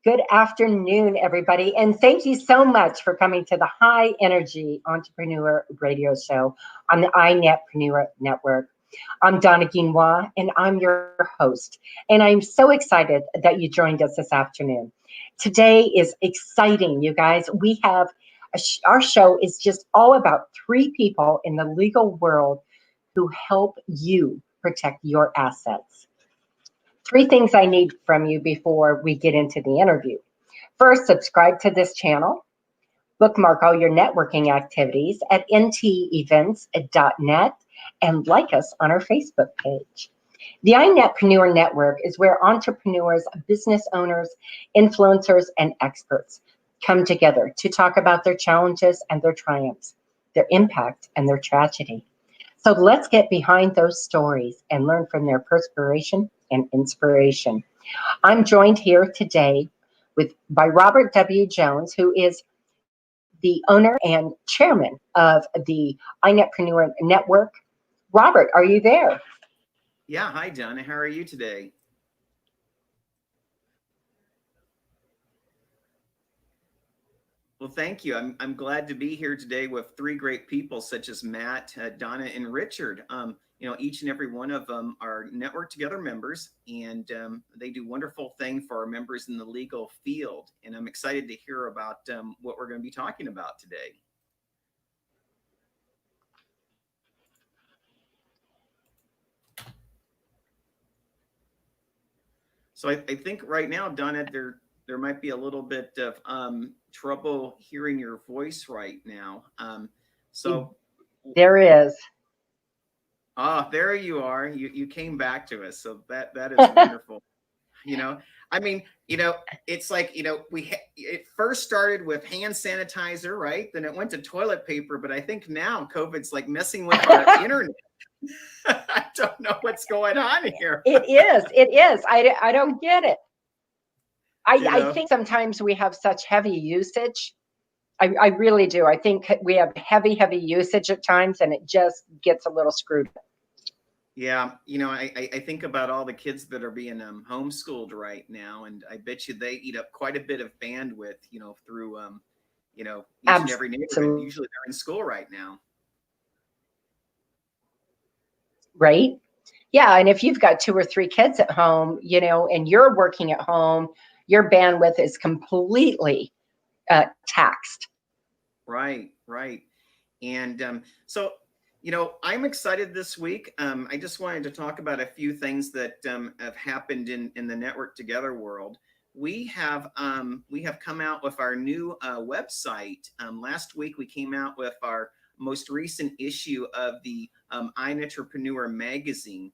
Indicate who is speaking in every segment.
Speaker 1: Good afternoon, everybody, and thank you so much for coming to the High Energy Entrepreneur Radio Show on the iNetpreneur Network. I'm Donna Guinouard, and I'm your host, and I'm so excited that you joined us this afternoon. Today is exciting, you guys. We have our show is just all about three people in the legal world who help you protect your assets. Three things I need from you before we get into the interview. First, subscribe to this channel, bookmark all your networking activities at ntevents.net, and like us on our Facebook page. The iNetpreneur Network is where entrepreneurs, business owners, influencers, and experts come together to talk about their challenges and their triumphs, their impact and their tragedy. So let's get behind those stories and learn from their perspiration and inspiration. I'm joined here today by Robert W. Jones, who is the owner and chairman of the iNetpreneur Network. Robert, are you there?
Speaker 2: Yeah, hi Donna. How are you today? Well, thank you. I'm glad to be here today with three great people such as Matt, Donna, and Richard. Each and every one of them are Network Together members, and they do wonderful things for our members in the legal field. And I'm excited to hear about what we're going to be talking about today. So I think right now, Donna, there might be a little bit of trouble hearing your voice right now. So
Speaker 1: there is.
Speaker 2: There you are. You came back to us. So that is wonderful. It's like, it first started with hand sanitizer, right? Then it went to toilet paper. But I think now COVID's like messing with our internet. I don't know what's going on here.
Speaker 1: It is. I don't get it. I think sometimes we have such heavy usage. I really do. I think we have heavy usage at times, and it just gets a little screwed up.
Speaker 2: Yeah, I think about all the kids that are being homeschooled right now, and I bet you they eat up quite a bit of bandwidth, through each and every neighborhood. Usually they're in school right now.
Speaker 1: Right? Yeah, and if you've got 2 or 3 kids at home, and you're working at home, your bandwidth is completely taxed.
Speaker 2: Right. And so, I'm excited this week. I just wanted to talk about a few things that have happened in the Network Together world. We have come out with our new website. Last week, we came out with our most recent issue of the iNetrepreneur magazine.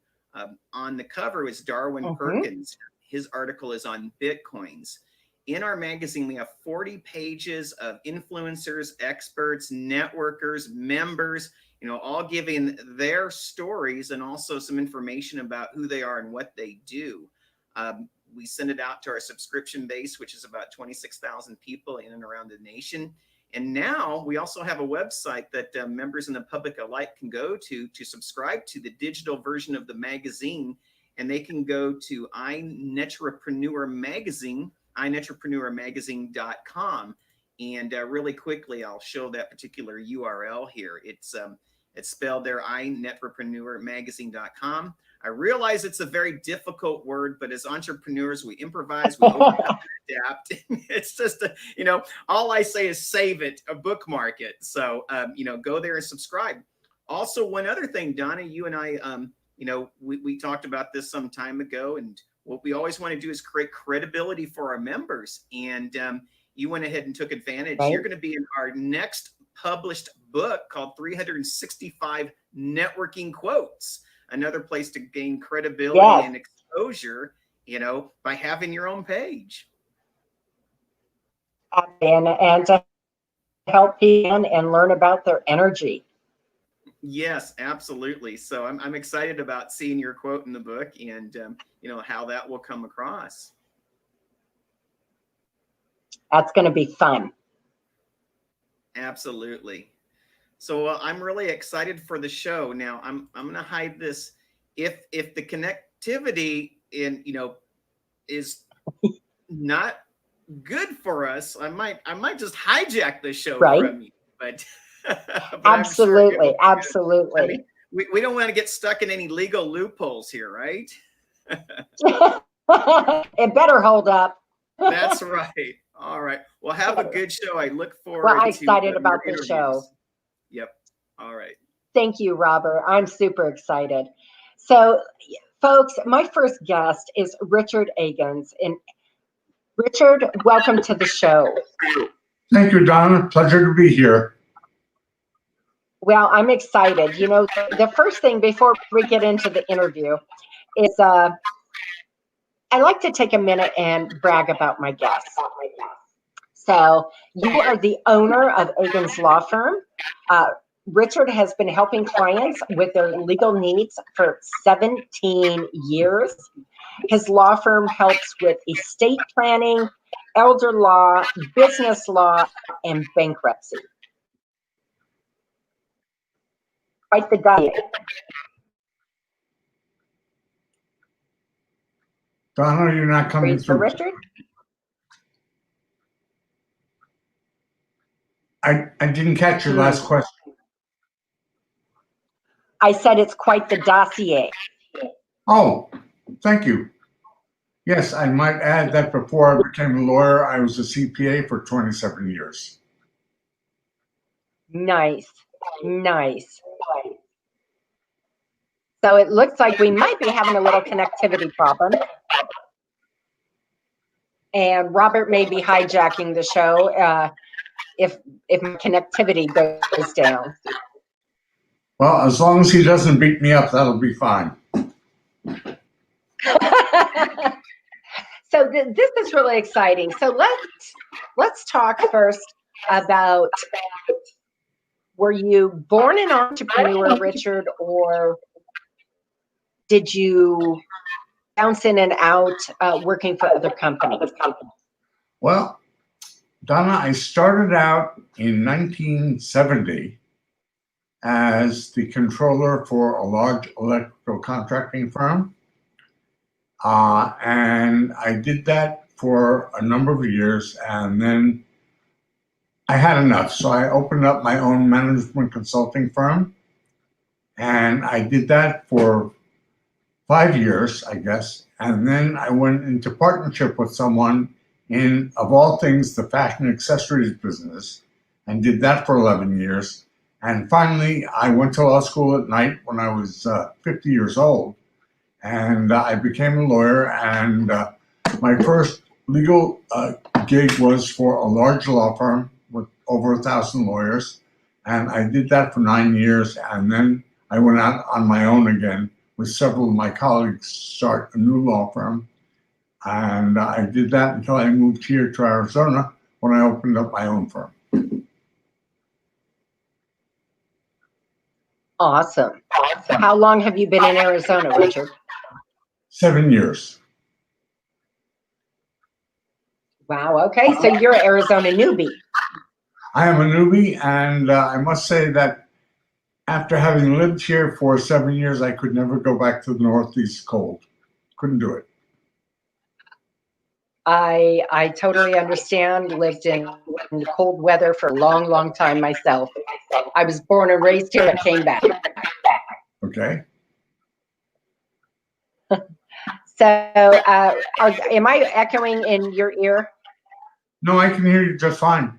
Speaker 2: On the cover is Darwin Perkins. His article is on Bitcoins. In our magazine, we have 40 pages of influencers, experts, networkers, members, all giving their stories and also some information about who they are and what they do. We send it out to our subscription base, which is about 26,000 people in and around the nation. And now we also have a website that members in the public alike can go to subscribe to the digital version of the magazine. And they can go to iNetrepreneur Magazine, iNetrepreneur And really quickly, I'll show that particular URL here. It's spelled there, iNetrepreneurmagazine.com. I realize it's a very difficult word, but as entrepreneurs, we improvise, we overcome and adapt. It's just, all I say is save it, bookmark it. So, go there and subscribe. Also, one other thing, Donna, you and I, we talked about this some time ago, and what we always want to do is create credibility for our members. And you went ahead and took advantage. Right. You're going to be in our next published book called 365 Networking Quotes, another place to gain credibility and exposure, by having your own page.
Speaker 1: And to help people and learn about their energy.
Speaker 2: Yes, absolutely. So I'm excited about seeing your quote in the book and, how that will come across.
Speaker 1: That's going to be fun.
Speaker 2: Absolutely. So I'm really excited for the show. Now I'm going to hide this. If the connectivity is not good for us, I might just hijack the show
Speaker 1: Right.
Speaker 2: from you. But, but
Speaker 1: Absolutely,
Speaker 2: I'm sure
Speaker 1: absolutely.
Speaker 2: I mean, we don't want to get stuck in any legal loopholes here, right?
Speaker 1: It better hold up.
Speaker 2: That's right. All right. Well, have a good show. I look forward
Speaker 1: Well, I'm
Speaker 2: to
Speaker 1: excited about
Speaker 2: your
Speaker 1: the show.
Speaker 2: Yep. All right.
Speaker 1: Thank you, Robert. I'm super excited. So, folks, my first guest is Richard Agins. And Richard, welcome to the show.
Speaker 3: Thank you, Donna. Pleasure to be here.
Speaker 1: Well, I'm excited. You know, the first thing before we get into the interview is I like to take a minute and brag about my guests. So you are the owner of Agins Law Firm. Richard has been helping clients with their legal needs for 17 years. His law firm helps with estate planning, elder law, business law, and bankruptcy. Quite the guy.
Speaker 3: Donna, you're not coming through.
Speaker 1: Richard?
Speaker 3: I didn't catch your last question.
Speaker 1: I said it's quite the dossier.
Speaker 3: Oh, thank you. Yes, I might add that before I became a lawyer, I was a CPA for 27 years.
Speaker 1: Nice, nice. So it looks like we might be having a little connectivity problem. And Robert may be hijacking the show if my connectivity goes down.
Speaker 3: Well, as long as he doesn't beat me up, that'll be fine.
Speaker 1: So this is really exciting. So let's talk first about, were you born an entrepreneur, Richard, or did you bounce in and out working for other companies?
Speaker 3: Well, Donna, I started out in 1970 as the controller for a large electrical contracting firm. And I did that for a number of years, and then I had enough. So I opened up my own management consulting firm, and I did that for 5 years, I guess. And then I went into partnership with someone in, of all things, the fashion accessories business, and did that for 11 years. And finally, I went to law school at night when I was 50 years old. And I became a lawyer, and my first legal gig was for a large law firm with over 1,000 lawyers. And I did that for 9 years, and then I went out on my own again with several of my colleagues, start a new law firm. And I did that until I moved here to Arizona when I opened up my own firm.
Speaker 1: Awesome. How long have you been in Arizona, Richard?
Speaker 3: 7 years.
Speaker 1: Wow, okay, so you're an Arizona newbie.
Speaker 3: I am a newbie, and I must say that after having lived here for 7 years, I could never go back to the Northeast cold. Couldn't do it.
Speaker 1: I totally understand. Lived in cold weather for a long, long time myself. I was born and raised here and came back.
Speaker 3: Okay.
Speaker 1: So, am I echoing in your ear?
Speaker 3: No, I can hear you just fine.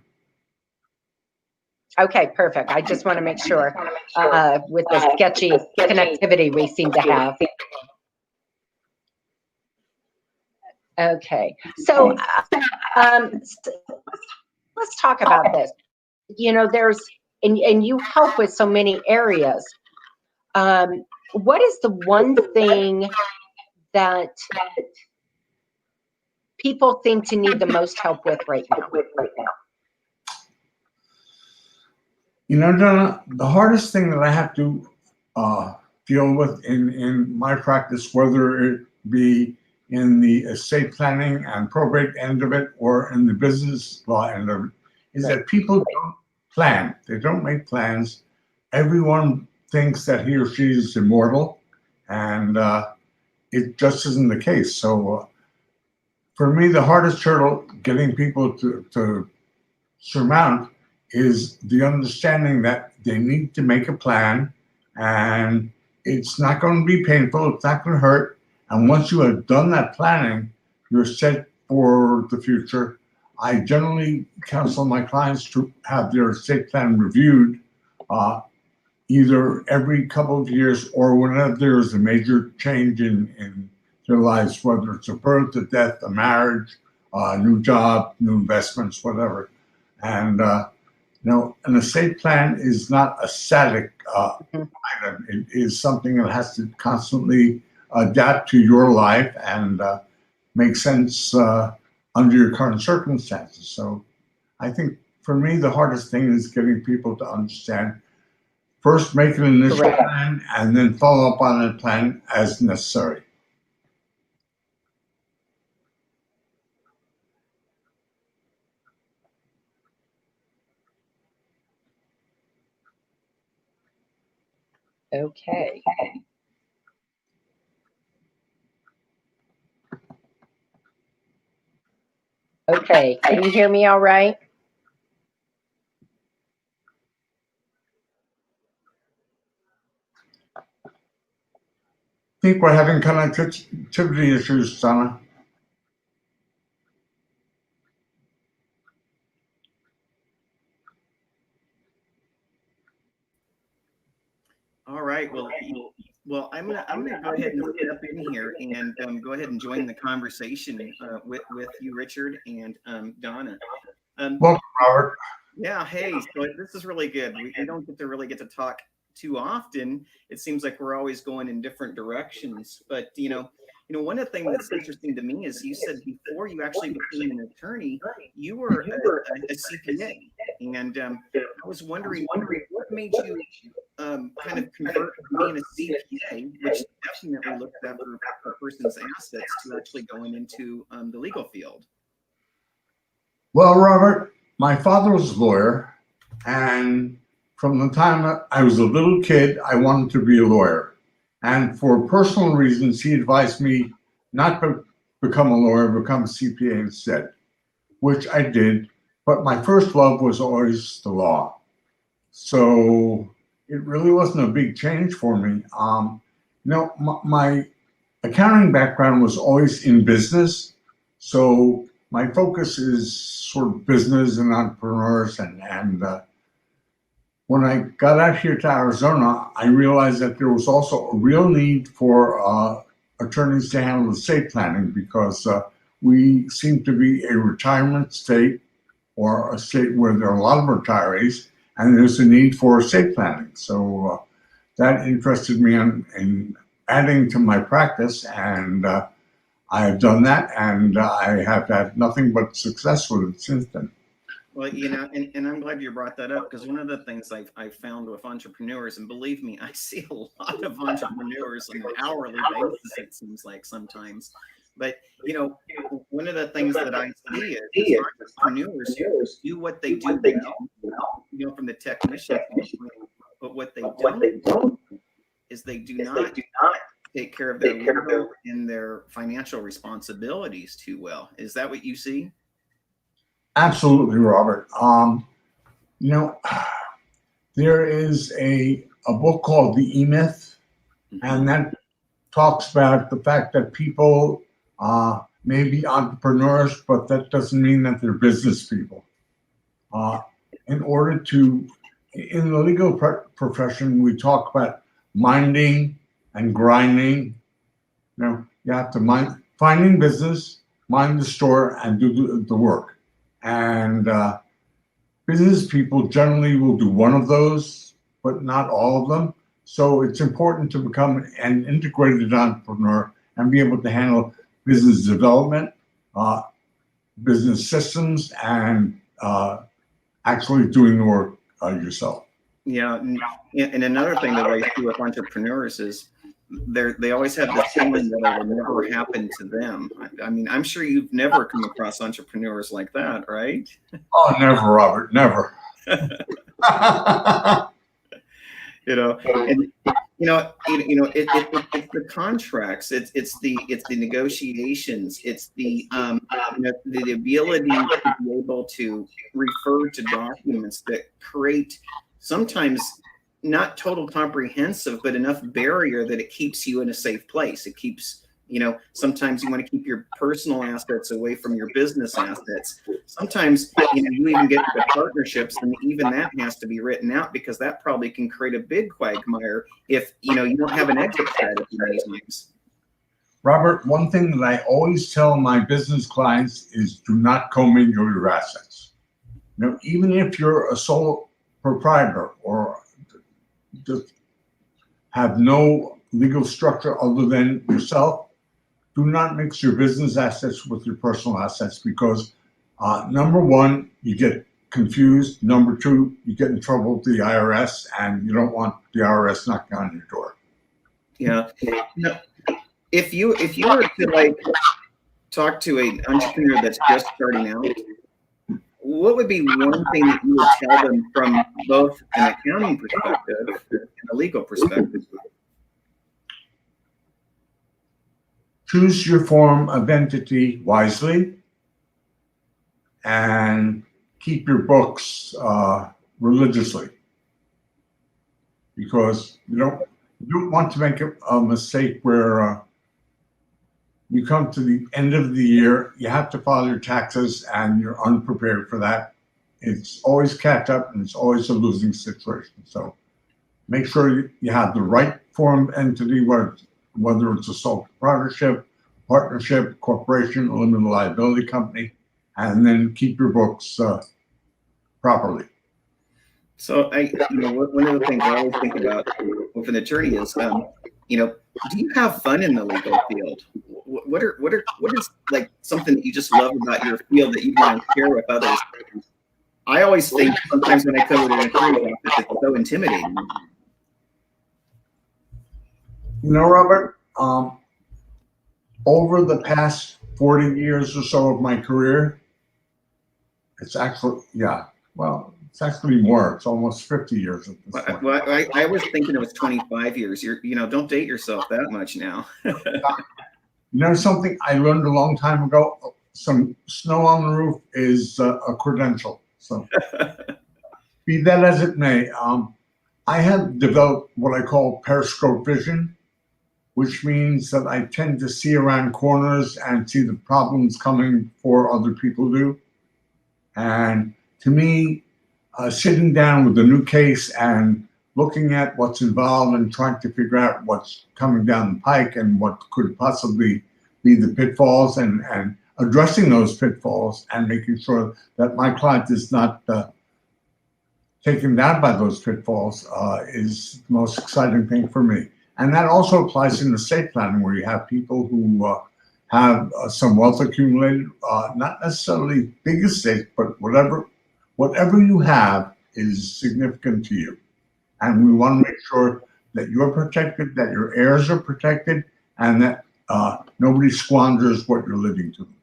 Speaker 1: Okay, perfect. I just want to make sure with the sketchy connectivity we seem to have. Okay, so let's talk about this. You know, there's, and you help with so many areas. What is the one thing that people seem to need the most help with right now?
Speaker 3: You know, Donna, the hardest thing that I have to deal with in my practice, whether it be in the estate planning and probate end of it or in the business law end of it, is that people don't plan. They don't make plans. Everyone thinks that he or she is immortal, and it just isn't the case. So for me, the hardest hurdle getting people to surmount is the understanding that they need to make a plan, and it's not going to be painful, it's not going to hurt. And once you have done that planning, you're set for the future. I generally counsel my clients to have their estate plan reviewed either every couple of years or whenever there's a major change in their lives, whether it's a birth, a death, a marriage, a new job, new investments, whatever. And an estate plan is not a static item. It is something that has to constantly adapt to your life and make sense under your current circumstances. So I think for me, the hardest thing is getting people to understand. First, make an initial plan and then follow up on that plan as necessary.
Speaker 1: Okay. Okay, can you hear me all right?
Speaker 3: I think we're having connectivity issues, Donna.
Speaker 2: All right. Well, I'm gonna go ahead and step in here and go ahead and join the conversation with you, Richard, and Donna.
Speaker 3: Welcome, Robert.
Speaker 2: Yeah. Hey. So this is really good. We don't get to talk too often. It seems like we're always going in different directions. But one of the things that's interesting to me is you said before you actually became an attorney, you were a CPA, and I was wondering what made you kind of convert from being a CPA, which definitely looks after a person's assets, to actually going into the legal field.
Speaker 3: Well, Robert, my father was a lawyer, and from the time I was a little kid, I wanted to be a lawyer. And for personal reasons, he advised me not to become a lawyer, become a CPA instead, which I did. But my first love was always the law. So it really wasn't a big change for me. My accounting background was always in business. So my focus is sort of business and entrepreneurs. And when I got out here to Arizona, I realized that there was also a real need for attorneys to handle estate planning, because we seem to be a retirement state, or a state where there are a lot of retirees, and there's a need for estate planning. So that interested me in adding to my practice, and I have done that, and I have had nothing but success with it since then.
Speaker 2: Well, and I'm glad you brought that up, because one of the things I've found with entrepreneurs, and believe me, I see a lot of entrepreneurs on an hourly basis, it seems like sometimes. But, one of the things that I see is entrepreneurs do what they do well, from the technician standpoint, but what they don't is they do not take care of their legal and their financial responsibilities too well. Is that what you see?
Speaker 3: Absolutely, Robert. There is a book called The E-Myth, and that talks about the fact that people may be entrepreneurs, but that doesn't mean that they're business people. In the legal profession, we talk about minding and grinding. You have to finding business, mind the store, and do the work. And business people generally will do one of those, but not all of them. So it's important to become an integrated entrepreneur and be able to handle business development, business systems, and actually doing the work yourself.
Speaker 2: Yeah, and another thing that I see with entrepreneurs is they always have this feeling that it will never happen to them. I mean, I'm sure you've never come across entrepreneurs like that, right?
Speaker 3: Oh, never, Robert, never.
Speaker 2: And It's the contracts, it's the negotiations, it's the the ability to be able to refer to documents that create sometimes not total comprehensive, but enough barrier that it keeps you in a safe place. It keeps, sometimes you want to keep your personal assets away from your business assets. Sometimes, you even get to partnerships, and even that has to be written out, because that probably can create a big quagmire if, you don't have an exit strategy many times.
Speaker 3: Robert, one thing that I always tell my business clients is do not commingle your assets. Even if you're a sole proprietor or just have no legal structure other than yourself, do not mix your business assets with your personal assets, because number one, you get confused. Number two, you get in trouble with the IRS, and you don't want the IRS knocking on your door.
Speaker 2: Yeah. If you were to talk to an entrepreneur that's just starting out, what would be one thing that you would tell them from both an accounting perspective and a legal perspective?
Speaker 3: Choose your form of entity wisely, and keep your books religiously, because you don't want to make a mistake where you come to the end of the year, you have to file your taxes, and you're unprepared for that. It's always catch up, and it's always a losing situation. So make sure you have the right form of entity, whether it's a sole proprietorship, partnership, corporation, or limited liability company, and then keep your books properly.
Speaker 2: So one of the things I always think about with an attorney is, do you have fun in the legal field? What is something that you just love about your field that you want to share with others? I always think sometimes when I come to an attorney's office, it's so intimidating.
Speaker 3: Robert, over the past 40 years or so of my career, it's actually more. It's almost 50 years at this point.
Speaker 2: Well, I was thinking it was 25 years. Don't date yourself that much now.
Speaker 3: Something I learned a long time ago, some snow on the roof is a credential. So be that as it may, I have developed what I call periscope vision, which means that I tend to see around corners and see the problems coming before other people do. And to me, sitting down with a new case and looking at what's involved and trying to figure out what's coming down the pike and what could possibly be the pitfalls, and addressing those pitfalls and making sure that my client is not taken down by those pitfalls is the most exciting thing for me. And that also applies in estate planning, where you have people who have some wealth accumulated, not necessarily big estates, but whatever you have is significant to you. And we want to make sure that you're protected, that your heirs are protected, and that nobody squanders what you're leaving to them.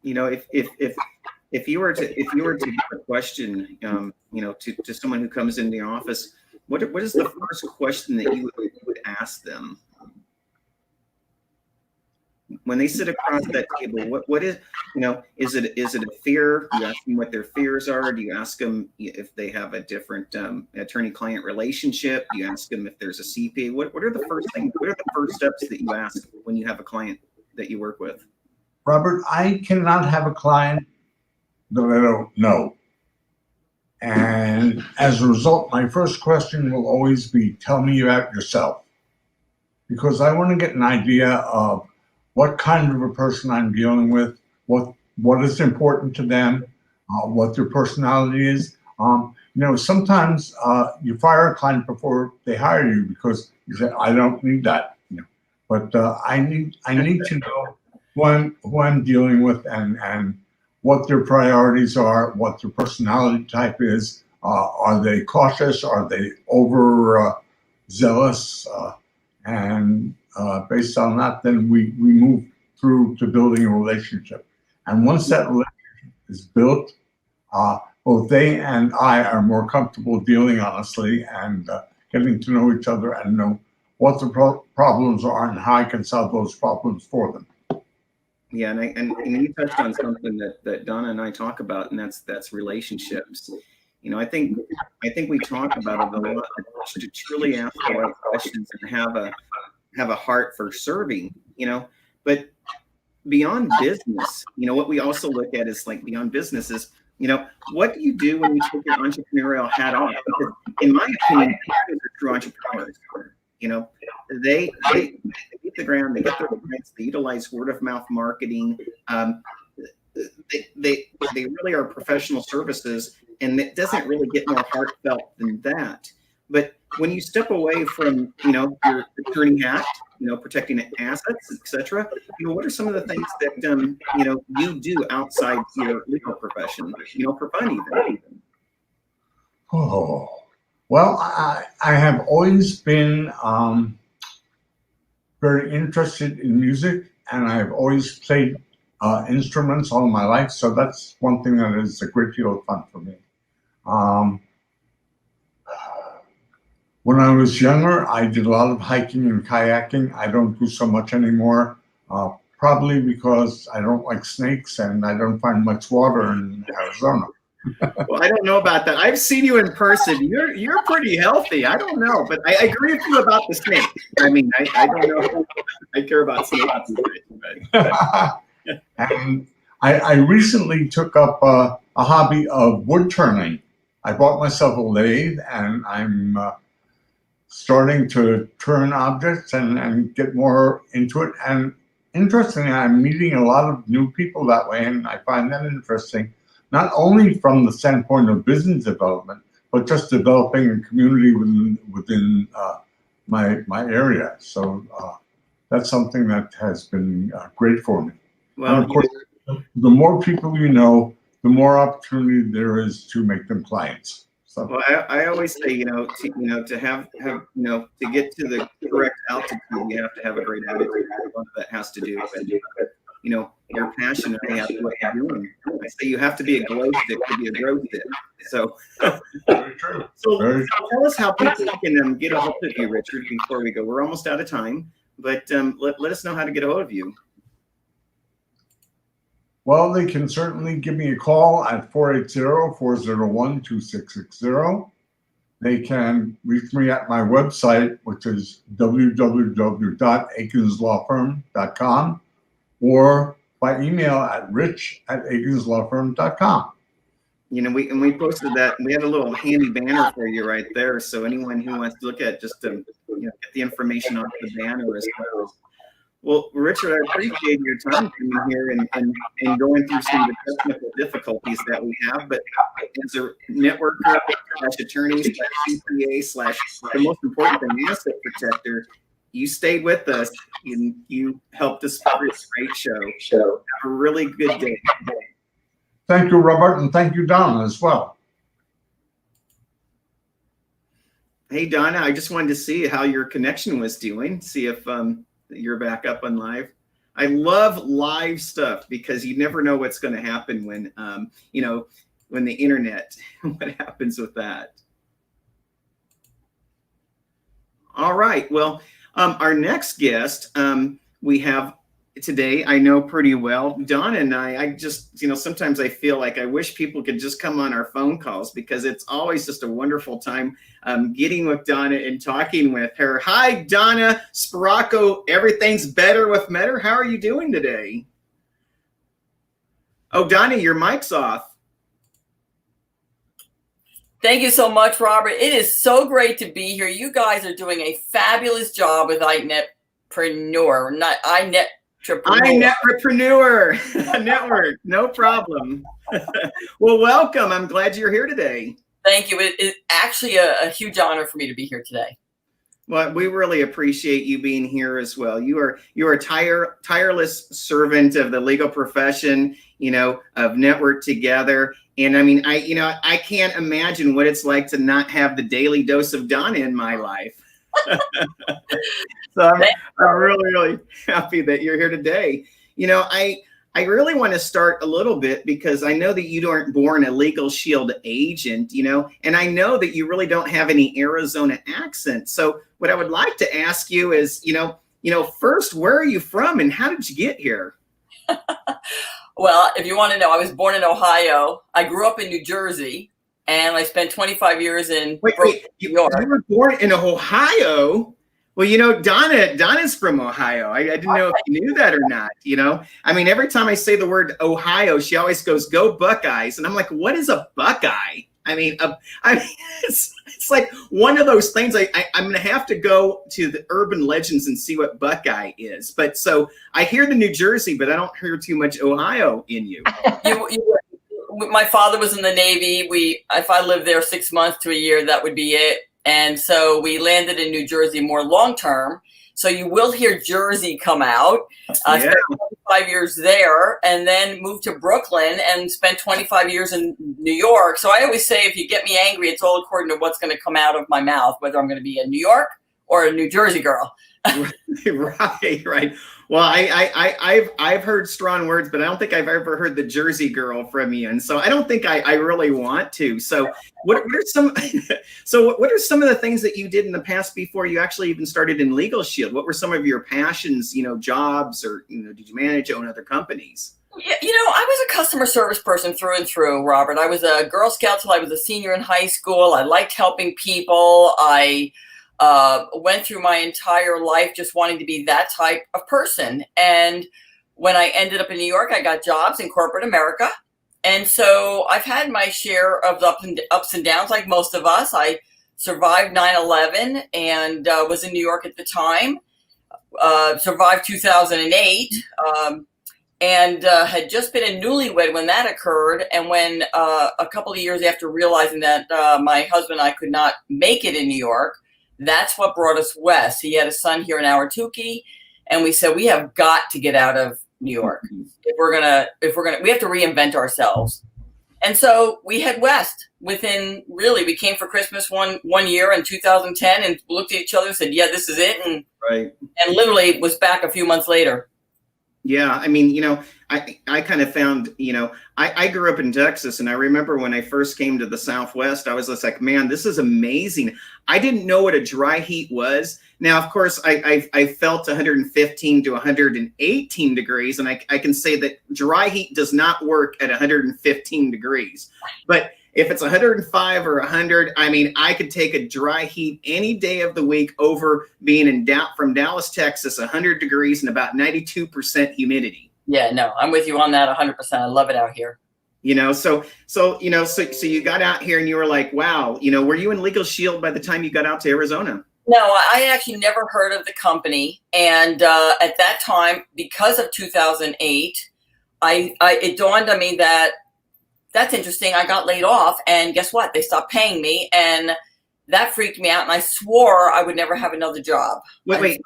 Speaker 2: If you were to give a question, to someone who comes in the office, what is the first question that you would ask them when they sit across that table? What is, is it a fear? Do you ask them what their fears are? Do you ask them if they have a different attorney-client relationship? Do you ask them if there's a CPA? What are the first things? What are the first steps that you ask when you have a client that you work with?
Speaker 3: Robert, I cannot have a client that I don't know. And as a result, my first question will always be, tell me about yourself. Because I want to get an idea of what kind of a person I'm dealing with, what is important to them, what their personality is. Sometimes you fire a client before they hire you because you say, I don't need that. But I need to know who I'm dealing with and what their priorities are, what their personality type is. Are they cautious? Are they over zealous? And based on that, then we move through to building a relationship. And once that relationship is built, both they and I are more comfortable dealing honestly and getting to know each other and know what the problems are and how I can solve those problems for them.
Speaker 2: Yeah, and you touched on something that Donna and I talk about, and that's relationships. I think we talk about it a lot, to truly ask the right questions and have a heart for serving. But beyond business, what we also look at is like beyond business is, what do you do when you take your entrepreneurial hat off? Because in my opinion, they're true entrepreneurs. They hit the ground, they get their grants, they utilize word of mouth marketing. They really are professional services, and it doesn't really get more heartfelt than that. But when you step away from, your attorney hat, protecting assets, etc., what are some of the things that, you do outside your legal profession, for fun even?
Speaker 3: Oh, well, I have always been very interested in music, and I've always played instruments all my life. So that's one thing that is a great deal of fun for me. When I was younger, I did a lot of hiking and kayaking. I don't do so much anymore, probably because I don't like snakes and I don't find much water in Arizona.
Speaker 2: Well, I don't know about that. I've seen you in person. You're pretty healthy. I don't know, but I agree with you about the snake. I mean, I don't know. I care about snakes.
Speaker 3: And I recently took up a hobby of wood turning. I bought myself a lathe, and I'm starting to turn objects and get more into it. And interestingly, I'm meeting a lot of new people that way, and I find that interesting, not only from the standpoint of business development, but just developing a community within my area. So that's something that has been great for me. Well, and of course, the more people you know, the more opportunity there is to make them clients. So.
Speaker 2: Well, I always say, to have to get to the correct altitude, you have to have a great attitude. That has to do with, you're passionate about what you're doing. I say you have to be a glow stick to be a grow stick. So,
Speaker 3: very true.
Speaker 2: So tell us how people can get a hold of you, Richard, before we go. We're almost out of time, but let us know how to get a hold of you.
Speaker 3: Well, they can certainly give me a call at 480-401-2660. They can reach me at my website, which is www.aginslawfirm.com, or by email at rich@aginslawfirm.com.
Speaker 2: We posted that. We had a little handy banner for you right there. So anyone who wants to look at just to get the information off the banner as well. Well, Richard, I appreciate your time coming here and going through some of the technical difficulties that we have. But as a networker, attorney, CPA, the most important thing, asset protector, you stayed with us and you helped us for this great show. Have a really good day.
Speaker 3: Thank you, Robert, and thank you, Donna, as well.
Speaker 2: Hey, Donna, I just wanted to see how your connection was doing, see if you're back up on live. I love live stuff because you never know what's going to happen when, when the internet, what happens with that. All right. Well, our next guest we have today, I know pretty well. Donna and I just, sometimes I feel like I wish people could just come on our phone calls because it's always just a wonderful time getting with Donna and talking with her. Hi, Donna Spiracco. Everything's better with Meador. How are you doing today? Oh, Donna, your mic's off.
Speaker 4: Thank you so much, Robert. It is so great to be here. You guys are doing a fabulous job with iNetpreneur, not iNet.
Speaker 2: iNetpreneur Network, no problem. Well, welcome. I'm glad you're here today.
Speaker 4: Thank you. It's actually a huge honor for me to be here today.
Speaker 2: Well, we really appreciate you being here as well. You are a tireless servant of the legal profession, of Network Together. And I mean, I can't imagine what it's like to not have the daily dose of Donna in my life. So I'm really, really happy that you're here today. I really want to start a little bit because I know that you aren't born a Legal Shield agent, and I know that you really don't have any Arizona accent. So what I would like to ask you is, first, where are you from and how did you get here?
Speaker 4: Well, if you want to know, I was born in Ohio. I grew up in New Jersey, and I spent 25 years in New York.
Speaker 2: You were born in Ohio? Well, Donna's from Ohio. I didn't know if you knew that or not, I mean, every time I say the word Ohio, she always goes, "Go Buckeyes." And I'm like, what is a Buckeye? I mean, it's like one of those things. I'm going to have to go to the urban legends and see what Buckeye is. But so I hear the New Jersey, but I don't hear too much Ohio in you.
Speaker 4: My father was in the Navy. If I lived there 6 months to a year, that would be it. And so we landed in New Jersey more long term. So you will hear Jersey come out. I spent 25 years there and then moved to Brooklyn and spent 25 years in New York. So I always say, if you get me angry, it's all according to what's going to come out of my mouth, whether I'm going to be a New York or a New Jersey girl.
Speaker 2: Right. Well, I've heard strong words, but I don't think I've ever heard the Jersey girl from you, and so I don't think I really want to. So, what are some of the things that you did in the past before you actually even started in Legal Shield? What were some of your passions? Jobs, or did you manage own other companies?
Speaker 4: Yeah, I was a customer service person through and through, Robert. I was a Girl Scout till I was a senior in high school. I liked helping people. I went through my entire life just wanting to be that type of person. And when I ended up in New York, I got jobs in corporate America. And so I've had my share of ups and downs, like most of us. I survived 9/11 and was in New York at the time, survived 2008, and had just been a newlywed when that occurred. And when a couple of years after realizing that my husband and I could not make it in New York, that's what brought us west. He had a son here in Ahwatukee, and we said, we have got to get out of New York. If we're gonna, we have to reinvent ourselves. And so we head west. We came for Christmas one year in 2010 and looked at each other and said, yeah, this is it. And literally was back a few months later.
Speaker 2: Yeah. I mean, I kind of found, I grew up in Texas, and I remember when I first came to the Southwest, I was just like, man, this is amazing. I didn't know what a dry heat was. Now, of course, I felt 115 to 118 degrees, and I can say that dry heat does not work at 115 degrees. But if it's 105 or 100, I mean, I could take a dry heat any day of the week over being from Dallas, Texas, 100 degrees and about 92% humidity.
Speaker 4: Yeah, no, I'm with you on that 100%. I love it out here.
Speaker 2: So you got out here and you were like, wow, were you in Legal Shield by the time you got out to Arizona?
Speaker 4: No, I actually never heard of the company. And at that time, because of 2008, it dawned on me that that's interesting. I got laid off, and guess what? They stopped paying me, and that freaked me out. And I swore I would never have another job.
Speaker 2: Wait,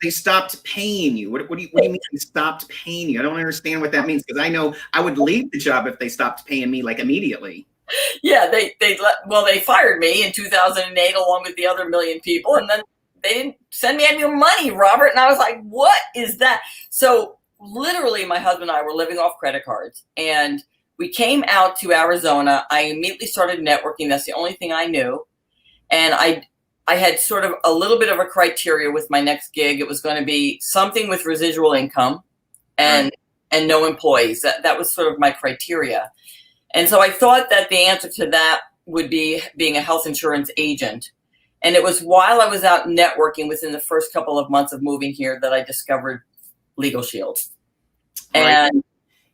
Speaker 2: they stopped paying you. What do you mean they stopped paying you? I don't understand what that means, because I know I would leave the job if they stopped paying me like immediately.
Speaker 4: Yeah, they fired me in 2008 along with the other million people, and then they didn't send me any money, Robert. And I was like, what is that? So literally, my husband and I were living off credit cards, and we came out to Arizona. I immediately started networking. That's the only thing I knew. And I had sort of a little bit of a criteria with my next gig. It was going to be something with residual income and no employees. That was sort of my criteria. And so I thought that the answer to that would be being a health insurance agent. And it was while I was out networking within the first couple of months of moving here that I discovered Legal Shield. And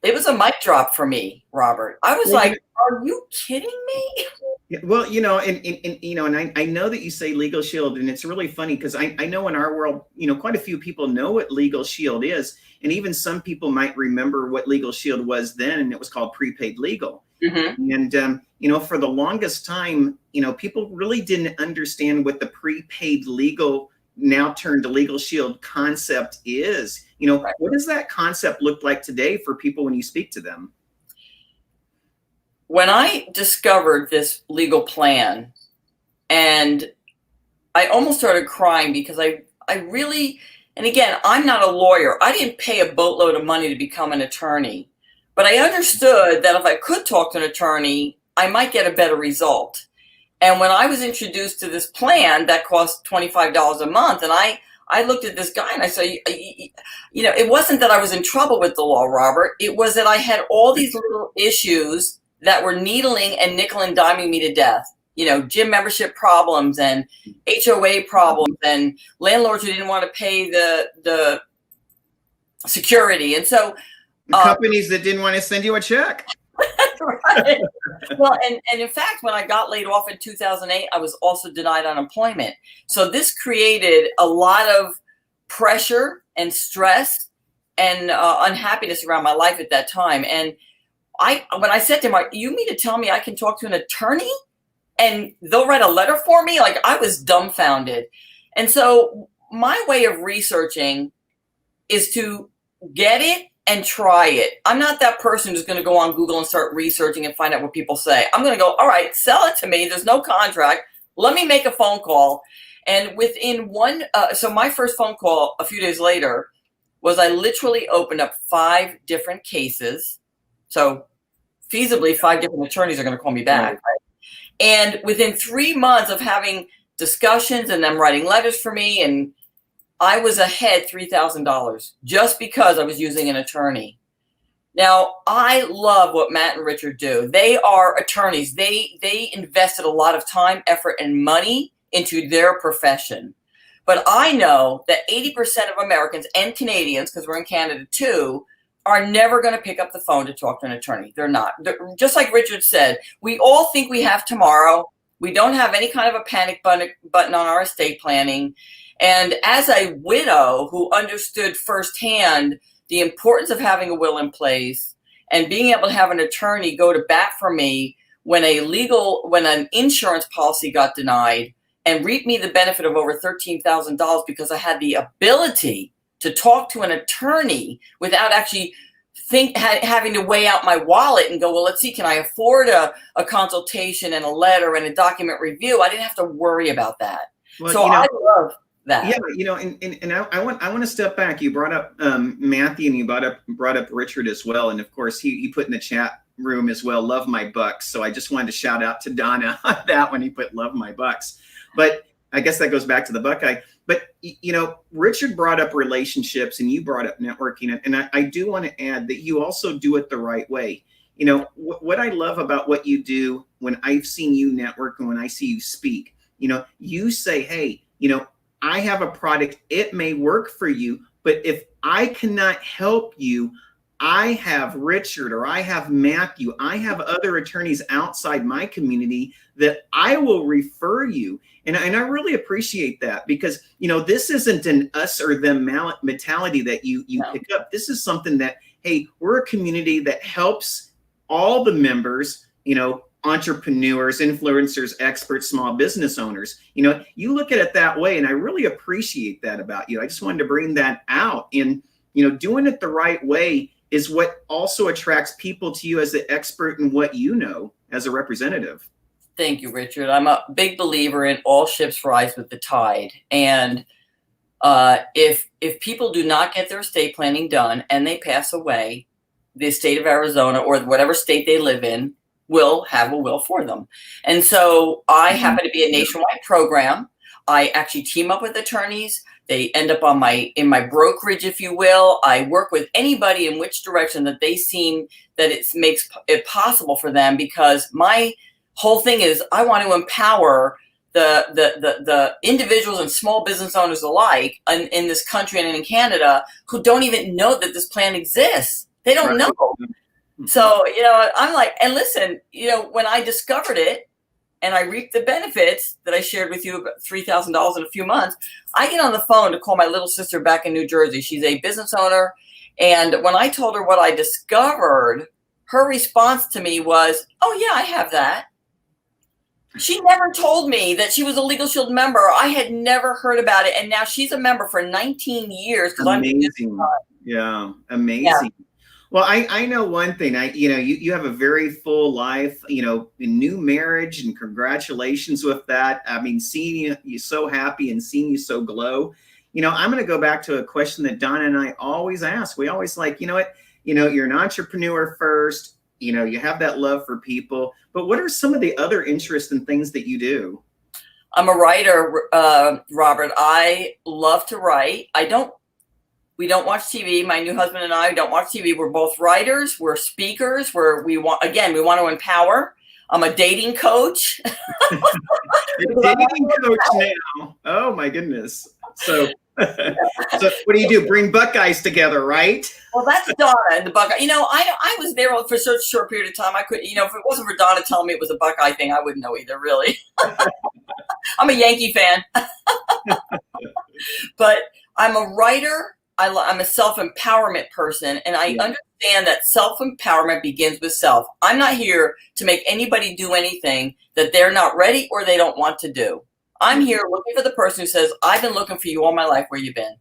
Speaker 4: it was a mic drop for me, Robert. I was like, are you kidding me?
Speaker 2: Yeah, well, and I know that you say Legal Shield, and it's really funny because I know in our world, quite a few people know what Legal Shield is. And even some people might remember what Legal Shield was then, and it was called prepaid legal. Mm-hmm. And, for the longest time, people really didn't understand what the prepaid legal, now turned to Legal Shield concept is. What does that concept look like today for people when you speak to them?
Speaker 4: When I discovered this legal plan, and I almost started crying because I really And again, I'm not a lawyer. I didn't pay a boatload of money to become an attorney. But I understood that if I could talk to an attorney, I might get a better result. And when I was introduced to this plan that cost $25 a month, and I looked at this guy and I said, it wasn't that I was in trouble with the law, Robert. It was that I had all these little issues that were needling and nickel and diming me to death. Gym membership problems and HOA problems and landlords who didn't want to pay the security. And so
Speaker 2: companies that didn't want to send you a check.
Speaker 4: Right. Well, and in fact, when I got laid off in 2008, I was also denied unemployment. So this created a lot of pressure and stress and unhappiness around my life at that time. And when I said to him, you mean to tell me I can talk to an attorney and they'll write a letter for me? Like, I was dumbfounded. And so my way of researching is to get it and try it. I'm not that person who's going to go on Google and start researching and find out what people say. I'm going to go, all right, sell it to me. There's no contract. Let me make a phone call. And within so my first phone call a few days later was I literally opened up 5 different cases. So feasibly 5 different attorneys are going to call me back. Right? And within 3 months of having discussions and them writing letters for me, and I was ahead $3,000 just because I was using an attorney. Now, I love what Matt and Richard do. They are attorneys. They invested a lot of time, effort, and money into their profession. But I know that 80% of Americans and Canadians, because we're in Canada too, are never going to pick up the phone to talk to an attorney. They're not. Just like Richard said, we all think we have tomorrow. We don't have any kind of a panic button on our estate planning. And as a widow who understood firsthand the importance of having a will in place and being able to have an attorney go to bat for me when an insurance policy got denied and reap me the benefit of over $13,000 because I had the ability to talk to an attorney without actually having to weigh out my wallet and go, well, let's see, can I afford a consultation and a letter and a document review? I didn't have to worry about that. Well, so I love that.
Speaker 2: Yeah, and I want to step back. You brought up Matthew, and you brought up Richard as well, and of course he put in the chat room as well, love my bucks. So I just wanted to shout out to Donna on that when he put love my bucks. But I guess that goes back to the Buckeye. But Richard brought up relationships, and you brought up networking, and I do want to add that you also do it the right way. What I love about what you do when I've seen you network and when I see you speak, you say, hey, I have a product, it may work for you, but if I cannot help you, I have Richard or I have Matthew, I have other attorneys outside my community that I will refer you. And I really appreciate that because, this isn't an us or them mentality that you pick up. This is something that, hey, we're a community that helps all the members, entrepreneurs, influencers, experts, small business owners. You look at it that way, and I really appreciate that about you. I just wanted to bring that out. And, doing it the right way is what also attracts people to you as the expert in what you know as a representative.
Speaker 4: Thank you, Richard. I'm a big believer in all ships rise with the tide. And if people do not get their estate planning done and they pass away, the state of Arizona or whatever state they live in will have a will for them. And so I happen to be a nationwide program. I actually team up with attorneys. They end up in my brokerage, if you will. I work with anybody in which direction that they seem that it makes it possible for them, because my whole thing is I want to empower the individuals and small business owners alike in this country and in Canada who don't even know that this plan exists. They don't know. So, I'm like, and listen, when I discovered it and I reaped the benefits that I shared with you, about $3,000 in a few months, I get on the phone to call my little sister back in New Jersey. She's a business owner. And when I told her what I discovered, her response to me was, oh, yeah, I have that. She never told me that she was a Legal Shield member. I had never heard about it. And now she's a member for 19 years.
Speaker 2: Amazing. Yeah, amazing. Yeah. Well, I know one thing. You have a very full life, a new marriage, and congratulations with that. I mean, seeing you so happy and seeing you so glow, I'm going to go back to a question that Donna and I always ask. We always like, you're an entrepreneur first, you have that love for people, but what are some of the other interests and things that you do?
Speaker 4: I'm a writer, Robert. I love to write. We don't watch TV. My new husband and I don't watch TV. We're both writers. We're speakers. We want to empower. I'm a dating coach.
Speaker 2: You're a dating coach now. Oh my goodness. So what do? Bring Buckeyes together, right?
Speaker 4: Well, that's Donna and the Buckeye. I was there for such a short period of time. I could, if it wasn't for Donna telling me it was a Buckeye thing, I wouldn't know either, really. I'm a Yankee fan. But I'm a writer. I'm a self-empowerment person, and I understand that self-empowerment begins with self. I'm not here to make anybody do anything that they're not ready or they don't want to do. I'm here looking for the person who says, I've been looking for you all my life. Where you been?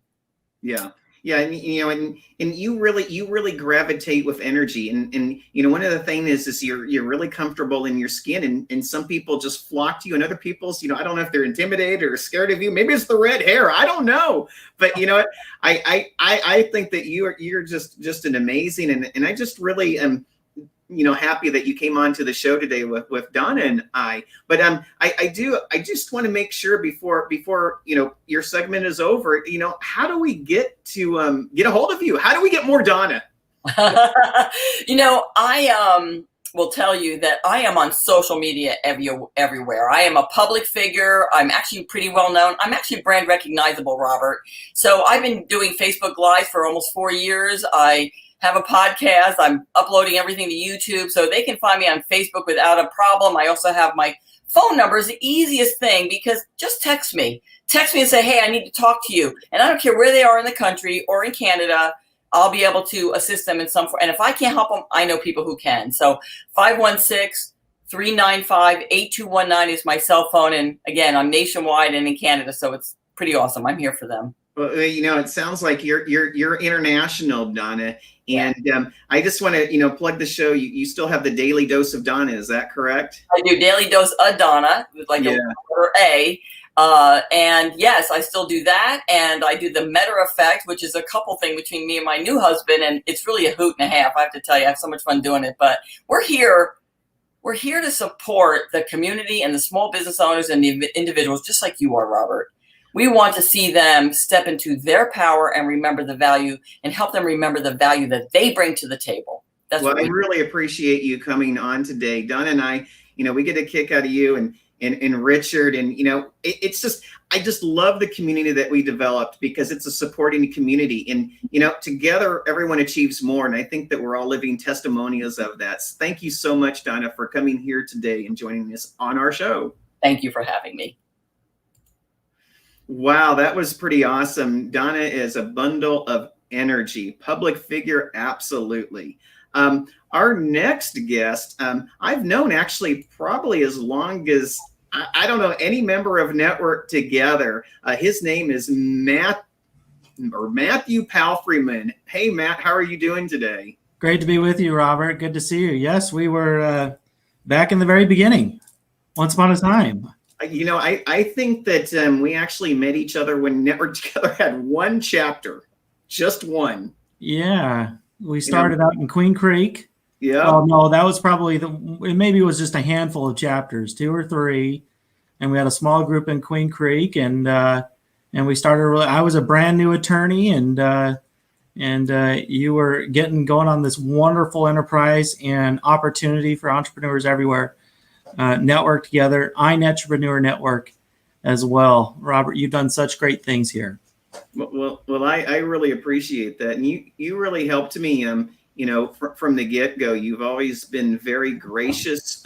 Speaker 2: Yeah. Yeah. And you really gravitate with energy. And one of the things is you're really comfortable in your skin, and some people just flock to you, and other people's, I don't know if they're intimidated or scared of you. Maybe it's the red hair. I don't know. But you know what? I think that you're just an amazing, and I just really am, happy that you came on to the show today with Donna and I. But I just want to make sure before your segment is over, how do we get to get a hold of you? How do we get more Donna?
Speaker 4: I will tell you that I am on social media everywhere. I am a public figure. I'm actually pretty well known. I'm actually brand recognizable, Robert. So I've been doing Facebook Live for almost 4 years. I have a podcast. I'm uploading everything to YouTube, so they can find me on Facebook without a problem. I also have my phone number. Is the easiest thing, because just text me and say, hey, I need to talk to you. And I don't care where they are in the country or in Canada, I'll be able to assist them in some form. And if I can't help them, I know people who can. So 516-395-8219 is my cell phone. And again, I'm nationwide and in Canada, so it's pretty awesome. I'm here for them.
Speaker 2: Well, it sounds like you're international, Donna. And I just want to, plug the show. You still have the Daily Dose of Donna. Is that correct?
Speaker 4: I do Daily Dose of Donna with a letter A. And yes, I still do that. And I do the Meta Effect, which is a couple thing between me and my new husband. And it's really a hoot and a half. I have to tell you, I have so much fun doing it. But we're here to support the community and the small business owners and the individuals, just like you are, Robert. We want to see them step into their power and remember the value, and help them remember the value that they bring to the table.
Speaker 2: I really appreciate you coming on today. Donna and I, we get a kick out of you and Richard. And, it's just, I just love the community that we developed, because it's a supporting community. And, together everyone achieves more. And I think that we're all living testimonials of that. So thank you so much, Donna, for coming here today and joining us on our show.
Speaker 4: Thank you for having me.
Speaker 2: Wow, that was pretty awesome. Donna is a bundle of energy, public figure, absolutely. Our next guest, I've known actually probably as long as, I don't know, any member of Network Together. His name is Matthew Palfreyman. Hey, Matt, how are you doing today?
Speaker 5: Great to be with you, Robert. Good to see you. Yes, we were back in the very beginning, once upon a time.
Speaker 2: I think that we actually met each other when Network Together had one chapter, just one.
Speaker 5: Yeah, we started out in Queen Creek.
Speaker 2: Yeah.
Speaker 5: Oh no, that was probably maybe it was just a handful of chapters, 2 or 3, and we had a small group in Queen Creek, and we started. I was a brand new attorney, and you were going on this wonderful enterprise and opportunity for entrepreneurs everywhere. Network Together, iNetrepreneur Network as well. Robert, you've done such great things here.
Speaker 2: Well, I really appreciate that. And you really helped me, from the get-go. You've always been very gracious,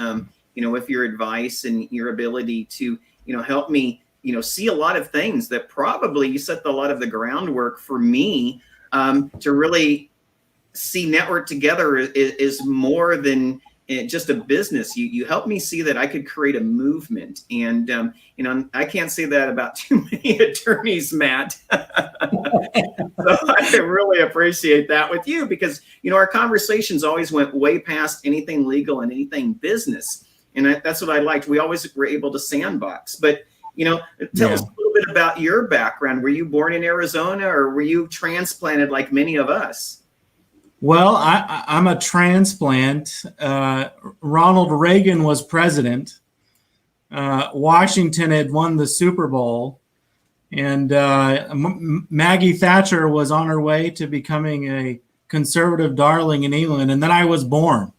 Speaker 2: with your advice and your ability to, help me, see a lot of things that probably you set a lot of the groundwork for me to really see Network Together is more than just a business. You helped me see that I could create a movement. And, I can't say that about too many attorneys, Matt. So I really appreciate that with you, because, our conversations always went way past anything legal and anything business. And that's what I liked. We always were able to sandbox. But, Tell us a little bit about your background. Were you born in Arizona, or were you transplanted like many of us?
Speaker 5: Well, I'm a transplant. Ronald Reagan was president. Washington had won the Super Bowl, and Maggie Thatcher was on her way to becoming a conservative darling in England, and then I was born.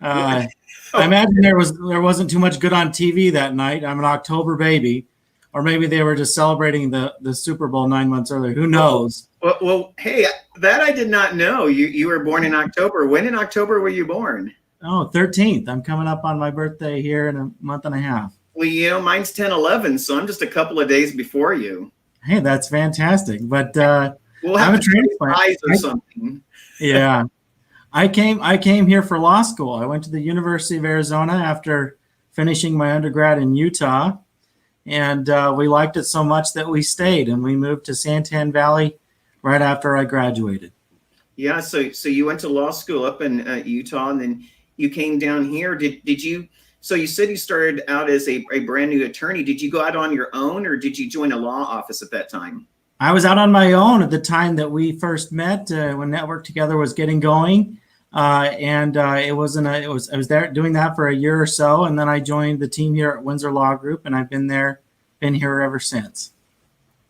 Speaker 5: I imagine there wasn't too much good on TV that night. I'm an October baby, or maybe they were just celebrating the Super Bowl 9 months earlier. Who knows?
Speaker 2: Well, hey, that I did not know. You were born in October. When in October were you born?
Speaker 5: Oh, 13th. I'm coming up on my birthday here in a month and a half.
Speaker 2: Well, mine's 10/11, so I'm just a couple of days before you.
Speaker 5: Hey, that's fantastic. But
Speaker 2: we'll have
Speaker 5: I'm a
Speaker 2: to
Speaker 5: transplant
Speaker 2: or something.
Speaker 5: Yeah. I came here for law school. I went to the University of Arizona after finishing my undergrad in Utah, and we liked it so much that we stayed, and we moved to Santan Valley right after I graduated.
Speaker 2: Yeah, so you went to law school up in Utah, and then you came down here. Did you? So you said you started out as a brand new attorney. Did you go out on your own, or did you join a law office at that time?
Speaker 5: I was out on my own at the time that we first met, when Network Together was getting going, and I was there doing that for a year or so, and then I joined the team here at Windsor Law Group, and I've been here ever since.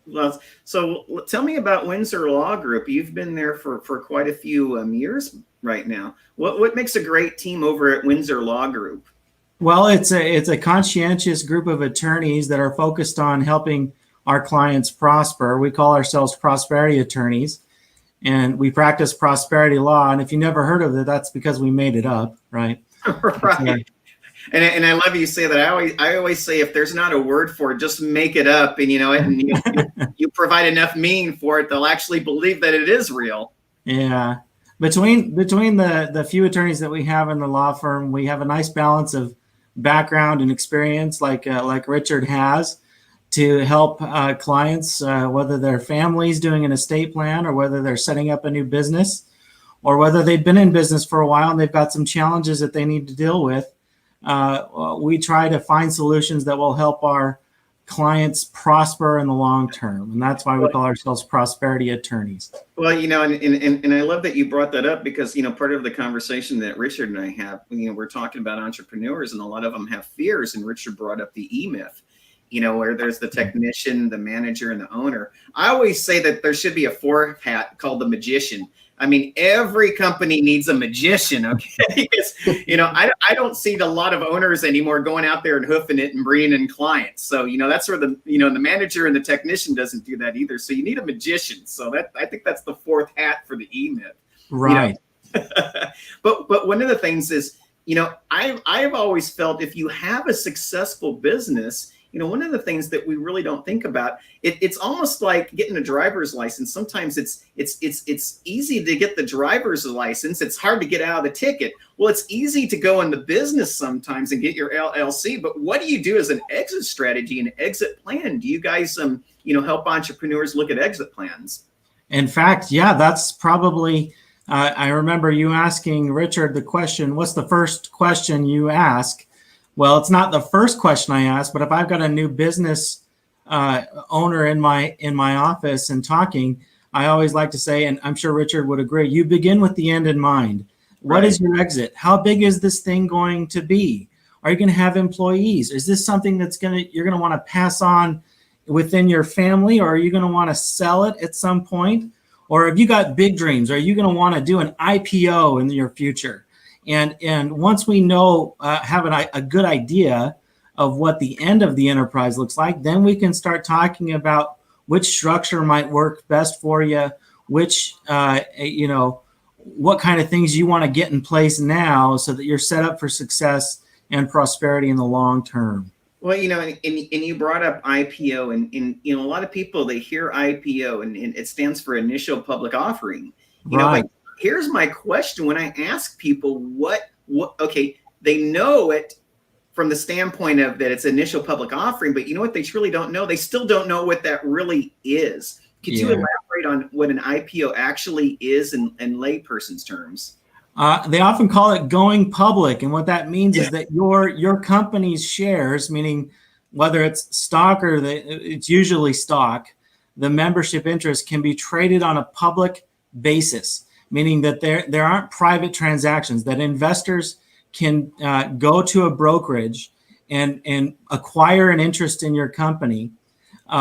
Speaker 2: Well, so tell me about Windsor Law Group. You've been there for quite a few years right now. What makes a great team over at Windsor Law Group?
Speaker 5: Well, it's a conscientious group of attorneys that are focused on helping our clients prosper. We call ourselves prosperity attorneys, and we practice prosperity law. And if you never heard of it, that's because we made it up, right?
Speaker 2: Right. And I love you say that. I always say, if there's not a word for it, just make it up, and you provide enough meaning for it, they'll actually believe that it is real.
Speaker 5: Yeah. Between the few attorneys that we have in the law firm, we have a nice balance of background and experience, like Richard has, to help clients, whether their family's doing an estate plan, or whether they're setting up a new business, or whether they've been in business for a while and they've got some challenges that they need to deal with. We try to find solutions that will help our clients prosper in the long term, and that's why we call ourselves prosperity attorneys.
Speaker 2: Well, and I love that you brought that up, because part of the conversation that Richard and I have, we're talking about entrepreneurs, and a lot of them have fears, and Richard brought up the E-myth. Where there's the technician, the manager, and the owner. I always say that there should be a fourth hat called the magician. I mean, every company needs a magician, okay? I don't see a lot of owners anymore going out there and hoofing it and bringing in clients. So, that's where the manager and the technician doesn't do that either. So you need a magician. So I think that's the fourth hat for the E-myth.
Speaker 5: Right.
Speaker 2: But one of the things is, I've always felt, if you have a successful business, one of the things that we really don't think about, it's almost like getting a driver's license. Sometimes it's easy to get the driver's license. It's hard to get out of the ticket. Well, it's easy to go in the business sometimes and get your LLC. But what do you do as an exit strategy, an exit plan? Do you guys, help entrepreneurs look at exit plans?
Speaker 5: In fact, yeah, that's probably, I remember you asking Richard the question, what's the first question you ask? Well, it's not the first question I ask, but if I've got a new business owner in my office and talking, I always like to say, and I'm sure Richard would agree, you begin with the end in mind. What is your exit? How big is this thing going to be? Are you going to have employees? Is this something you're going to want to pass on within your family, or are you going to want to sell it at some point? Or have you got big dreams? Are you going to want to do an IPO in your future? And once we know, have a good idea of what the end of the enterprise looks like, then we can start talking about which structure might work best for you, which, what kind of things you want to get in place now so that you're set up for success and prosperity in the long term.
Speaker 2: Well, and you brought up IPO, and a lot of people, they hear IPO and it stands for initial public offering.
Speaker 5: Right.
Speaker 2: But here's my question. When I ask people what, they know it from the standpoint of that it's initial public offering, but what they truly don't know? They still don't know what that really is. Could you elaborate on what an IPO actually is in layperson's terms?
Speaker 5: They often call it going public. And what that means is that your company's shares, meaning whether it's stock or it's usually stock, the membership interest can be traded on a public basis, meaning that there aren't private transactions, that investors can go to a brokerage and acquire an interest in your company in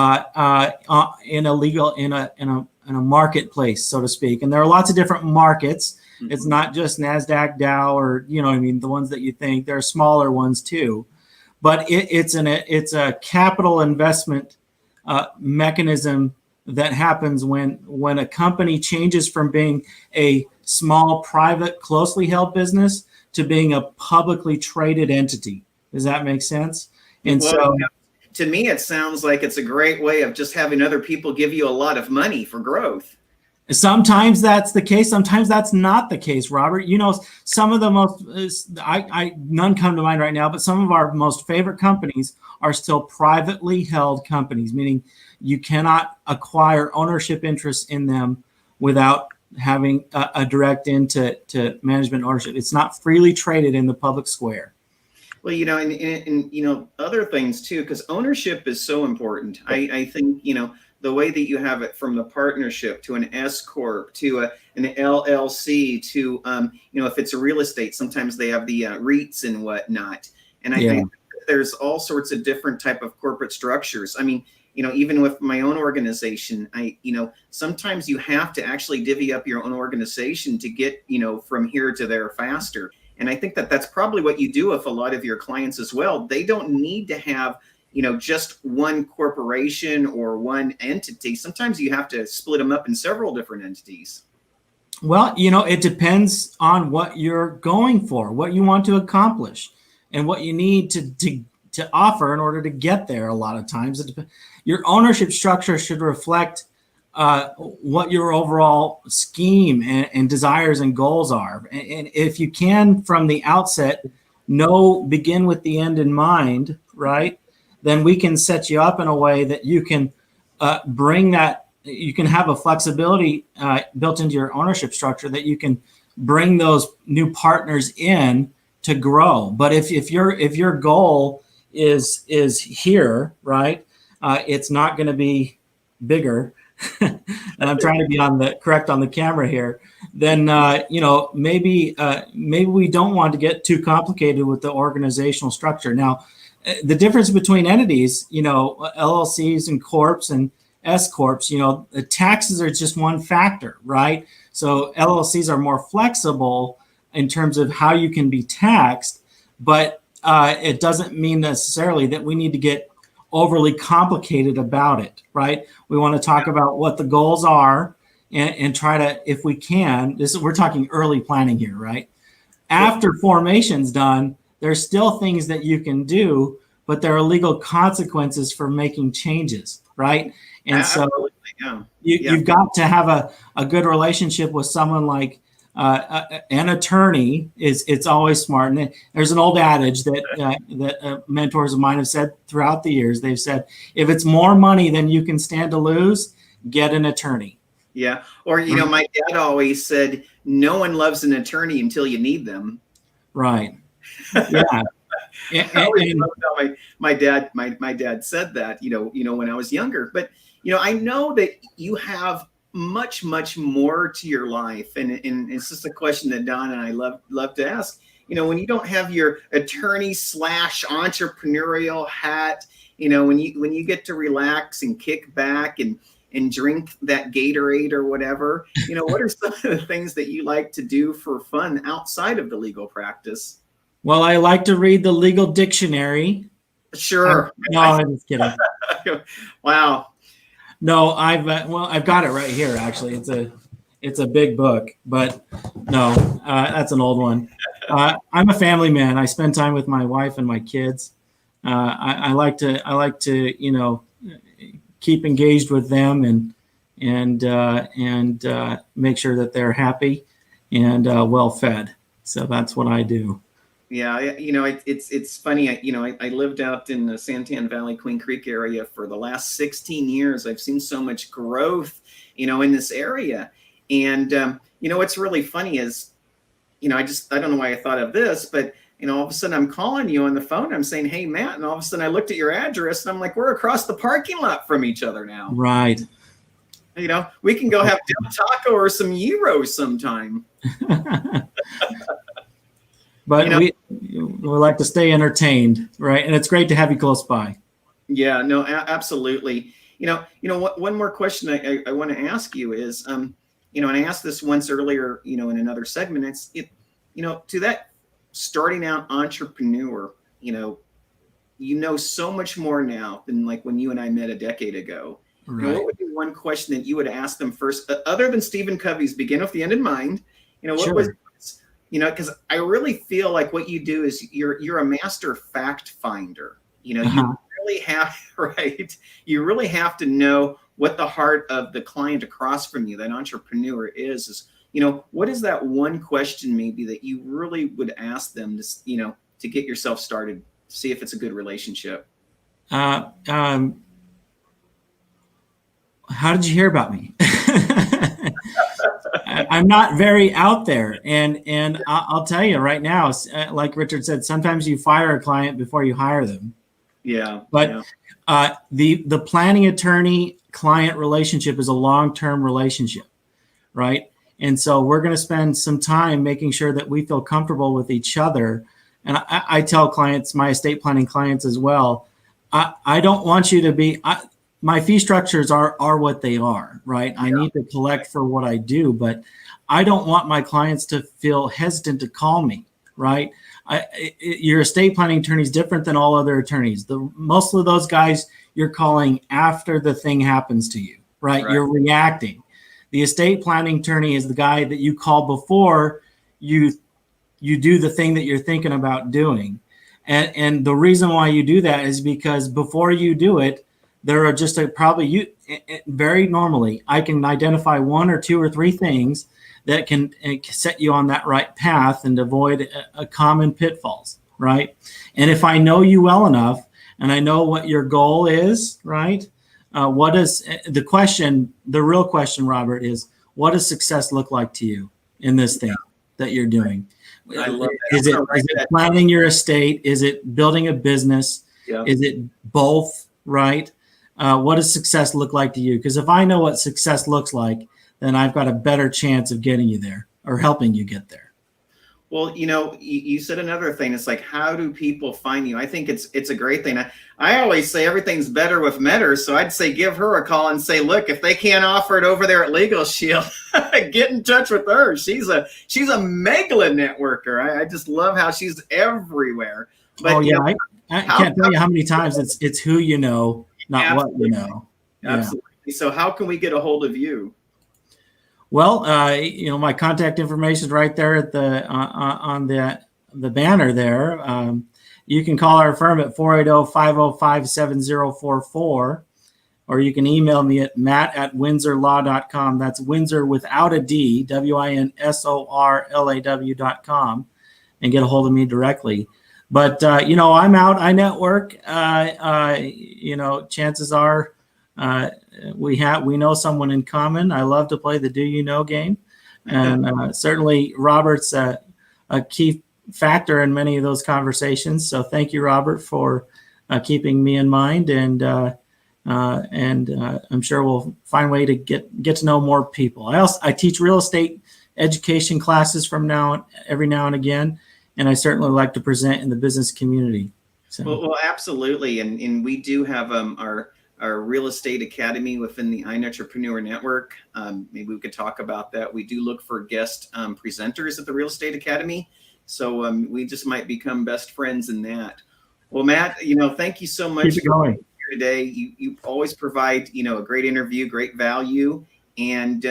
Speaker 5: a marketplace, so to speak. And there are lots of different markets. Mm-hmm. It's not just NASDAQ, Dow, or the ones that you think. There are smaller ones too. But it's a capital investment mechanism that happens when a company changes from being a small, private, closely held business to being a publicly traded entity. Does that make sense? And
Speaker 2: to me, it sounds like it's a great way of just having other people give you a lot of money for growth.
Speaker 5: Sometimes that's the case. Sometimes that's not the case, Robert. Some of the most, none come to mind right now, but some of our most favorite companies are still privately held companies, meaning you cannot acquire ownership interest in them without having a direct into management ownership. It's not freely traded in the public square.
Speaker 2: Well, and other things too, because ownership is so important. I think, the way that you have it from the partnership to an S corp to an LLC to, if it's a real estate, sometimes they have the REITs and whatnot. And I think there's all sorts of different type of corporate structures. I mean, even with my own organization, sometimes you have to actually divvy up your own organization to get, from here to there faster. And I think that that's probably what you do with a lot of your clients as well. They don't need to have, just one corporation or one entity. Sometimes you have to split them up in several different entities.
Speaker 5: Well, it depends on what you're going for, what you want to accomplish, and what you need to offer in order to get there. A lot of times, your ownership structure should reflect what your overall scheme and desires and goals are. And if you can, from the outset, begin with the end in mind, right? Then we can set you up in a way that you can bring that, you can have a flexibility built into your ownership structure that you can bring those new partners in to grow. But if your goal is here, right? It's not going to be bigger. And I'm trying to be correct on the camera here. Then maybe we don't want to get too complicated with the organizational structure. Now, the difference between entities, LLCs and corps and S corps, the taxes are just one factor, right? So LLCs are more flexible in terms of how you can be taxed, but it doesn't mean necessarily that we need to get overly complicated about it, right? We want to talk about what the goals are and try to, if we can, we're talking early planning here, right? After formation's done, there's still things that you can do, but there are legal consequences for making changes, right? And so you've got to have a good relationship with someone like an attorney. It's always smart. And there's an old adage that mentors of mine have said throughout the years. They've said, if it's more money than you can stand to lose, get an attorney.
Speaker 2: Yeah. Or, my dad always said, no one loves an attorney until you need them.
Speaker 5: Right. Yeah.
Speaker 2: My dad said that, when I was younger, but, I know that you have much, much more to your life. And it's just a question that Donna and I love to ask, when you don't have your attorney / entrepreneurial hat, when you get to relax and kick back and drink that Gatorade or whatever, what are some of the things that you like to do for fun outside of the legal practice?
Speaker 5: Well, I like to read the legal dictionary.
Speaker 2: Sure.
Speaker 5: No, I'm just kidding.
Speaker 2: Wow.
Speaker 5: No, I've got it right here. Actually, it's a big book, but no, that's an old one. I'm a family man. I spend time with my wife and my kids. I like to keep engaged with them and make sure that they're happy and well fed. So that's what I do.
Speaker 2: Yeah, it's funny. I lived out in the Santan Valley, Queen Creek area for the last 16 years. I've seen so much growth, in this area. And, what's really funny is, I don't know why I thought of this, but all of a sudden I'm calling you on the phone. I'm saying, hey, Matt. And all of a sudden I looked at your address and I'm like, we're across the parking lot from each other now.
Speaker 5: Right.
Speaker 2: We can go have Del Taco or some gyros sometime.
Speaker 5: But we like to stay entertained, right? And it's great to have you close by.
Speaker 2: Yeah, no, absolutely. One more question I want to ask you is, and I asked this once earlier, in another segment, to that starting out entrepreneur, so much more now than like when you and I met a decade ago.
Speaker 5: Right.
Speaker 2: What would be one question that you would ask them first, other than Stephen Covey's begin with the end in mind? What
Speaker 5: Sure.
Speaker 2: was, because I really feel like what you do is you're a master fact finder. You really have, right? You really have to know what the heart of the client across from you, that entrepreneur is, what is that one question maybe that you really would ask them to get yourself started, see if it's a good relationship?
Speaker 5: How did you hear about me? I'm not very out there. And I'll tell you right now, like Richard said, sometimes you fire a client before you hire them.
Speaker 2: Yeah.
Speaker 5: But the planning attorney client relationship is a long-term relationship, right? And so we're going to spend some time making sure that we feel comfortable with each other. And I tell clients, my estate planning clients as well, I don't want you to be, my fee structures are what they are, right? I need to collect for what I do, but I don't want my clients to feel hesitant to call me, right? Your estate planning attorney is different than all other attorneys. Most of those guys you're calling after the thing happens to you, right? You're reacting. The estate planning attorney is the guy that you call before you do the thing that you're thinking about doing. And the reason why you do that is because before you do it, there are just very normally, I can identify one or two or three things that can set you on that right path and avoid a common pitfalls, right? And if I know you well enough and I know what your goal is, right? What is the real question, Robert, is what does success look like to you in this thing that you're doing?
Speaker 2: I love that.
Speaker 5: Is it planning your estate? Is it building a business?
Speaker 2: Yeah.
Speaker 5: Is it both, right? What does success look like to you? Because if I know what success looks like, then I've got a better chance of getting you there or helping you get there.
Speaker 2: Well, you said another thing. It's like, how do people find you? I think it's a great thing. I always say everything's better with Meador. So I'd say give her a call and say, look, if they can't offer it over there at Legal Shield, get in touch with her. She's a mega networker. I just love how she's everywhere. But,
Speaker 5: I can't tell you how many times it's who you know, not
Speaker 2: absolutely.
Speaker 5: what you know.
Speaker 2: Absolutely. Yeah. So how can we get a hold of you?
Speaker 5: Well, my contact information is right there at on the banner there. You can call our firm at 480-505-7044, or you can email me at matt@windsorlaw.com. That's Windsor without a D, WINSORLAW.com, and get a hold of me directly. But, I'm out, I network, chances are, we know someone in common. I love to play the do you know game, and certainly Robert's a key factor in many of those conversations. So thank you, Robert, for keeping me in mind, and I'm sure we'll find a way to get to know more people. I teach real estate education classes every now and again, and I certainly like to present in the business community. So.
Speaker 2: Well, absolutely, and we do have our real estate academy within the iNetrepreneur Network. Maybe we could talk about that. We do look for guest presenters at the Real Estate Academy. So we just might become best friends in that. Well, Matt, thank you so much for being here today. You always provide, a great interview, great value, and,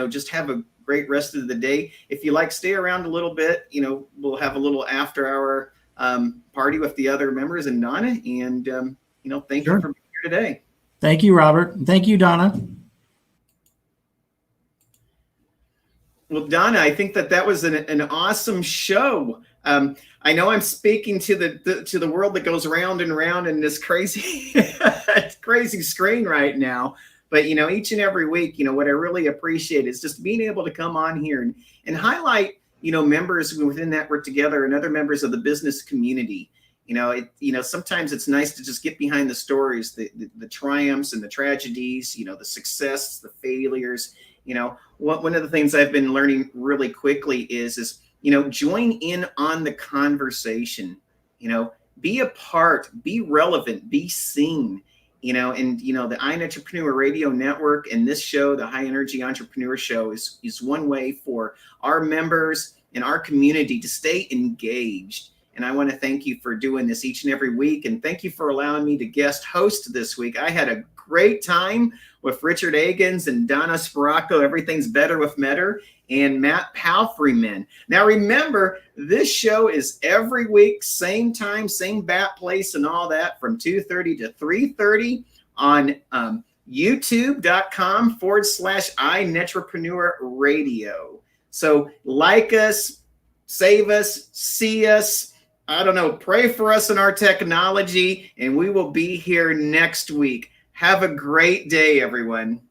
Speaker 2: just have a great rest of the day. If you like, stay around a little bit. We'll have a little after hour party with the other members and Donna. And, thank you for being here today.
Speaker 5: Thank you, Robert. Thank you, Donna.
Speaker 2: Well, Donna, I think that was an awesome show. I know I'm speaking to the world that goes round and round in this crazy crazy screen right now. But each and every week, what I really appreciate is just being able to come on here and highlight members within that work together and other members of the business community. Sometimes it's nice to just get behind the stories, the triumphs and the tragedies, the success, the failures. One of the things I've been learning really quickly is join in on the conversation, be a part, be relevant, be seen, the I Entrepreneur Radio Network and this show, the High Energy Entrepreneur Show, is one way for our members and our community to stay engaged. And I want to thank you for doing this each and every week. And thank you for allowing me to guest host this week. I had a great time with Richard Agins and Donna Spiracco, Everything's Better with Meador, and Matt Palfreyman. Now, remember, this show is every week, same time, same bat place and all that, from 2:30 to 3:30 on youtube.com/iNetrepreneur Radio. So like us, save us, see us, pray for us in our technology, and we will be here next week. Have a great day, everyone.